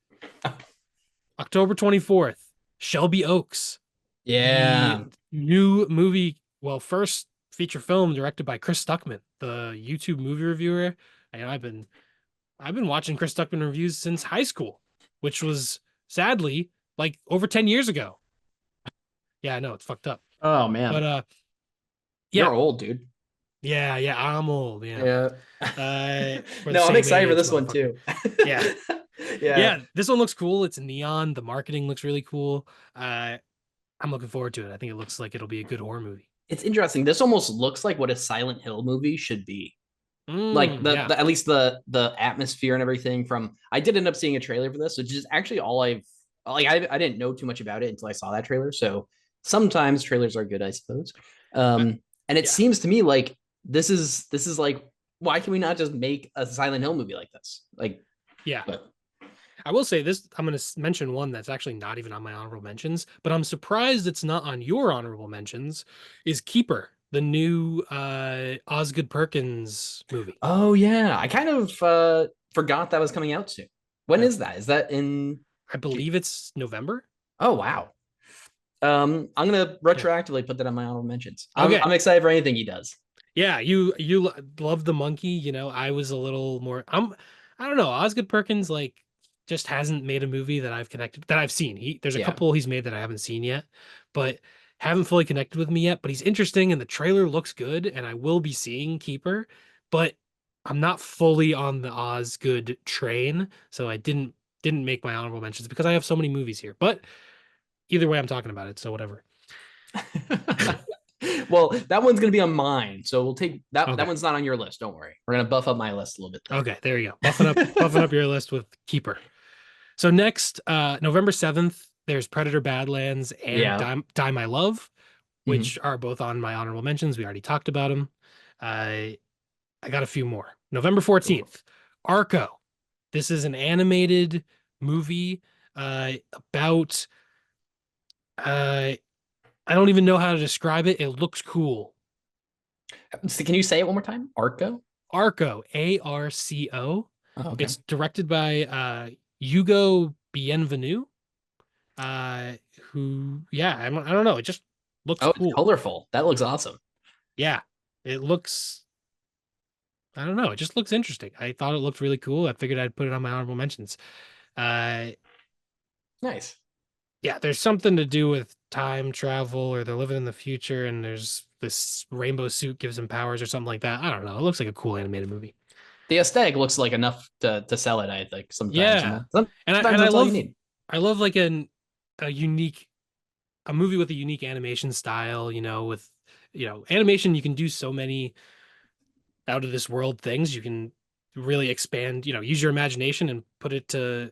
October 24th, Shelby Oaks, the Yeah. new movie, well, first feature film directed by Chris Stuckman, the YouTube movie reviewer. And I've been watching Chris Stuckman reviews since high school, which was sadly like over 10 years ago. Yeah, I know it's fucked up. Oh But man, yeah, you're old, dude. yeah, I'm old. Yeah. Yeah. We're the No, I'm same excited for age, this one motherfucker. too. Yeah. Yeah. Yeah, this one looks cool. It's neon. The marketing looks really cool. Uh, I'm looking forward to it. I think it looks like it'll be a good horror movie. It's interesting. This almost looks like what a Silent Hill movie should be. Like Yeah. the at least the atmosphere and everything from I did end up seeing a trailer for this, which is actually all I've like I didn't know too much about it until I saw that trailer. So sometimes trailers are good, I suppose. Uh, And it yeah. seems to me like this is like why can we not just make a Silent Hill movie like this? Like, Yeah. but I will say this. I'm going to mention one that's actually not even on my honorable mentions, but I'm surprised it's not on your honorable mentions. Is Keeper, the new Osgood Perkins movie? oh yeah, I kind of forgot that was coming out soon. When Yeah. is that? Is that in I believe it's November. Oh wow. I'm gonna Yeah. retroactively put that on my honorable mentions. Okay. I'm excited for anything he does. Yeah, you love the monkey, I was a little more I don't know, Osgood Perkins like just hasn't made a movie that I've connected that I've seen. There's a Yeah. couple he's made that I haven't seen yet, but haven't fully connected with me yet, but he's interesting and the trailer looks good and I will be seeing Keeper, but I'm not fully on the Osgood train, so I didn't make my honorable mentions because I have so many movies here. But either way I'm talking about it, so whatever. Well, that one's gonna be on mine, so we'll take that. That Okay. one's not on your list. Don't worry. We're gonna buff up my list a little bit Okay, there you go. Buffing up your list with Keeper. So next, November 7th, there's Predator Badlands and Yeah. Die My Love, Mhm. which are both on my honorable mentions. We already talked about them. I I got a few more. November Go for it. 14th, Arco. This is an animated movie about uh I don't even know how to describe it. It looks cool. So can you say it one more time? Arco? Arco, Arco. Oh, okay. It's directed by Hugo Bienvenu. Uh who, I don't know, it just looks Oh, it's cool. colorful. That looks awesome. Yeah. It looks I don't know, it just looks interesting. I thought it looked really cool. I figured I'd put it on my honorable mentions. Uh Nice. yeah, there's something to do with time travel or they're living in the future and there's this rainbow suit gives them powers or something like that. I don't know. It looks like a cool animated movie. The aesthetic looks like enough to sell it, I think, sometimes, Yeah. Sometimes And that's all you need. I love like a unique a movie with a unique animation style, with animation you can do so many out of this world things. You can really expand, use your imagination and put it to,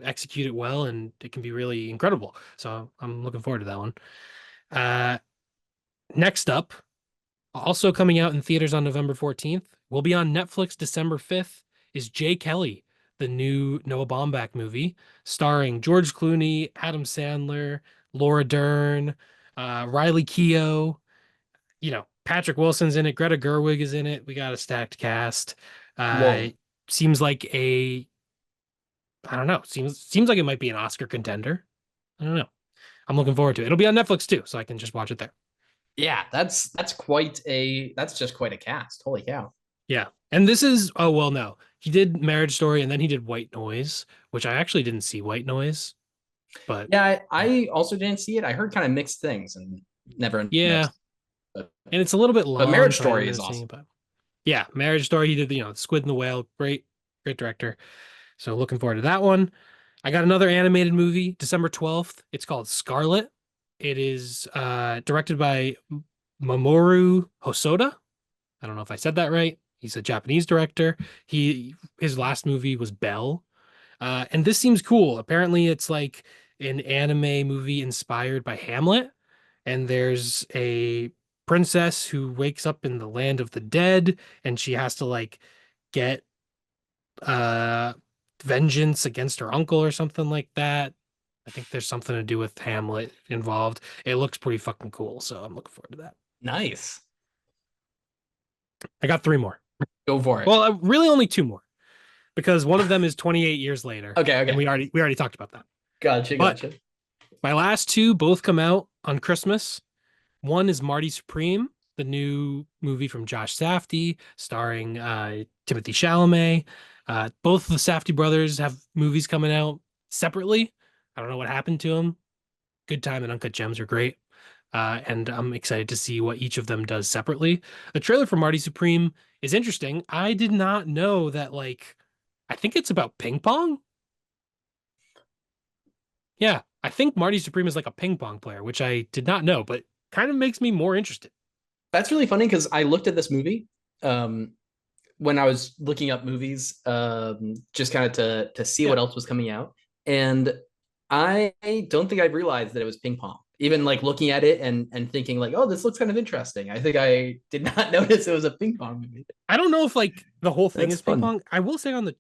execute it well and it can be really incredible. So I'm looking forward to that one. Uh Next up, also coming out in theaters on November 14th, will be on Netflix December 5th, is Jay Kelly, the new Noah Baumbach movie, starring George Clooney, Adam Sandler, Laura Dern, Riley Keough, Patrick Wilson's in it, Greta Gerwig is in it. We got a stacked cast. Uh, Whoa. Seems like I don't know, seems like it might be an Oscar contender. I don't know. I'm looking forward to it. It'll be on Netflix too, so I can just watch it there. Yeah, that's just quite a cast. Holy cow. Yeah. And this is, oh, well, no. He did Marriage Story and then he did White Noise, which I actually didn't see White Noise, but Yeah, I also didn't see it. I heard kind of mixed things and never ended up. yeah. But, And it's a little bit but long, Marriage so I didn't Story end is up seeing it. awesome. But yeah, Marriage Story, he did the, Squid and the Whale. Great director. So looking forward to that one. I got another animated movie, December 12th. It's called Scarlet. It is directed by Mamoru Hosoda. I don't know if I said that right. He's a Japanese director. His last movie was Belle. And this seems cool. Apparently, it's like an anime movie inspired by Hamlet. And there's a princess who wakes up in the land of the dead, and she has to like get uh vengeance against her uncle or something like that. I think there's something to do with Hamlet involved. It looks pretty fucking cool, so I'm looking forward to that. Nice. I got three more. Go for it. Well, really only two more because one of them is 28 years later, Okay, and okay. we already talked about that. Gotcha, But gotcha. my last two both come out on Christmas. One is Marty Supreme, the new movie from Josh Safdie, starring Timothy Chalamet. Both of the Safdie brothers have movies coming out separately. I don't know what happened to them. Good Time and Uncut Gems are great. And I'm excited to see what each of them does separately. The trailer for Marty Supreme is interesting. I did not know that, like, I think it's about ping pong. Yeah, I think Marty Supreme is like a ping pong player, which I did not know, but kind of makes me more interested. That's really funny because I looked at this movie um, when I was looking up movies, just kind of to see Yeah. what else was coming out, and I don't think I realized that it was ping pong. Even like looking at it and thinking like, oh, this looks kind of interesting. I think I did not notice it was a ping pong movie. I don't know if like the whole thing That's is ping fun. pong. I will say on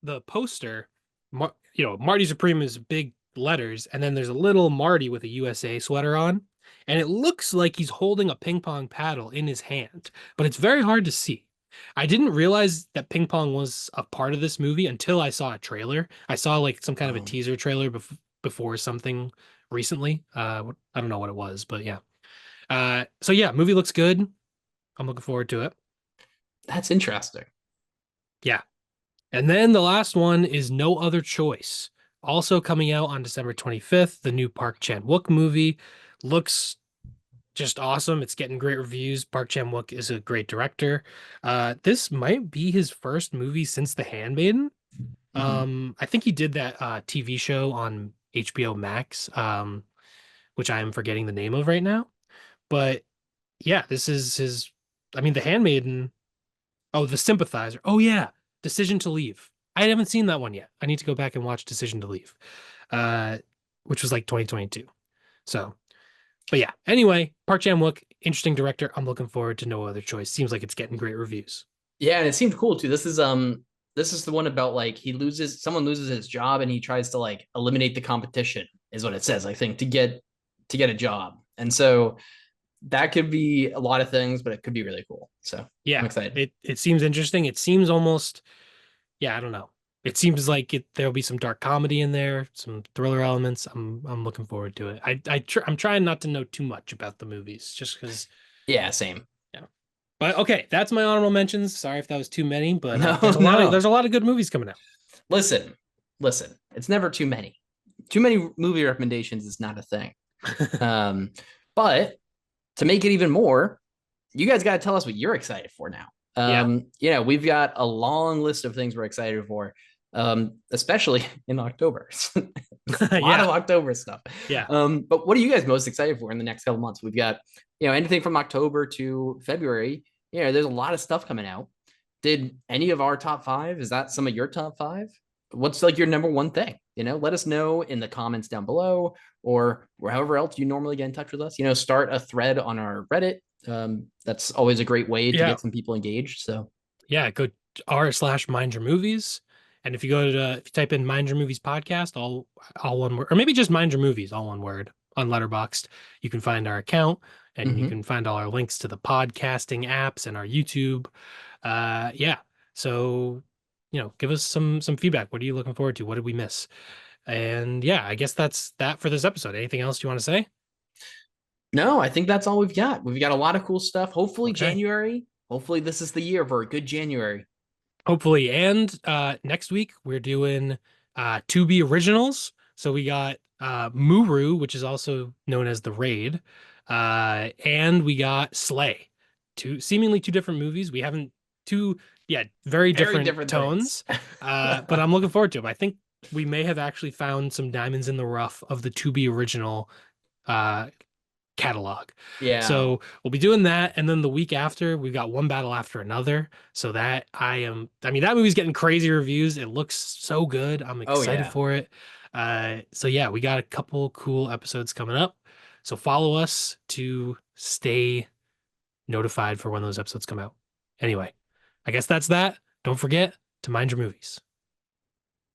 the poster, Marty Supreme is big letters, and then there's a little Marty with a USA sweater on, and it looks like he's holding a ping pong paddle in his hand, but it's very hard to see. I didn't realize that ping pong was a part of this movie until I saw a trailer. I saw like some kind of a Um, teaser trailer before something recently. I don't know what it was, but yeah. So yeah, movie looks good. I'm looking forward to it. That's interesting. Yeah. And then the last one is No Other Choice. Also coming out on December 25th, the new Park Chan-wook movie looks just awesome. It's getting great reviews. Park Chan-wook is a great director. This might be his first movie since The Handmaiden. Mhm. I think he did that TV show on HBO Max, which I am forgetting the name of right now. But yeah, this is his. I mean, The Handmaiden. Oh, The Sympathizer. Oh yeah, Decision to Leave. I haven't seen that one yet. I need to go back and watch Decision to Leave, uh, which was like 2022. So, but yeah. Anyway, Park Chan Wook, interesting director. I'm looking forward to No Other Choice. Seems like it's getting great reviews. Yeah, and it seemed cool too. This is the one about like someone loses his job and he tries to like eliminate the competition is what it says, I think, to get a job. And so that could be a lot of things, but it could be really cool. So I'm Yeah, excited. it seems interesting. It seems almost yeah, I don't know. It seems like there'll be some dark comedy in there, some thriller elements. I'm looking forward to it. I'm trying not to know too much about the movies, just because. Yeah, same. Yeah. But okay, that's my honorable mentions. Sorry if that was too many, but No, there's no. a lot of good movies coming out. Listen, listen. It's never too many. Too many movie recommendations is not a thing. Um, but to make it even more, you guys got to tell us what you're excited for now. Yeah. We've got a long list of things we're excited for, especially in October. A lot of Yeah. October stuff. Yeah. But what are you guys most excited for in the next couple months? We've got, anything from October to February. There's a lot of stuff coming out. Did any of our top five? Is that some of your top five? What's like your number one thing? Let us know in the comments down below or however else you normally get in touch with us. Start a thread on our Reddit. That's always a great way to Yeah. get some people engaged. So Yeah. Go r/slash mind your movies. And if you type in Mind Your Movies podcast, all one word, or maybe just Mind Your Movies, all one word on Letterboxd, you can find our account and you mhm. can find all our links to the podcasting apps and our YouTube. Yeah. So, give us some feedback. What are you looking forward to? What did we miss? And yeah, I guess that's that for this episode. Anything else you want to say? No, I think that's all we've got. We've got a lot of cool stuff. Hopefully Okay. January. Hopefully this is the year for a good January. Hopefully. And next week we're doing to be originals. So we got Muru, which is also known as The Raid, and we got Slay. Seemingly two different movies. We haven't two yeah, very Very different different things. tones. But I'm looking forward to them. I think we may have actually found some diamonds in the rough of the to be original uh catalog. Yeah. So we'll be doing that. And then the week after, we've got One Battle After Another. So that I mean, that movie's getting crazy reviews. It looks so good. I'm Oh excited yeah. for it. So yeah, we got a couple cool episodes coming up. So follow us to stay notified for when those episodes come out. Anyway, I guess that's that. Don't forget to mind your movies.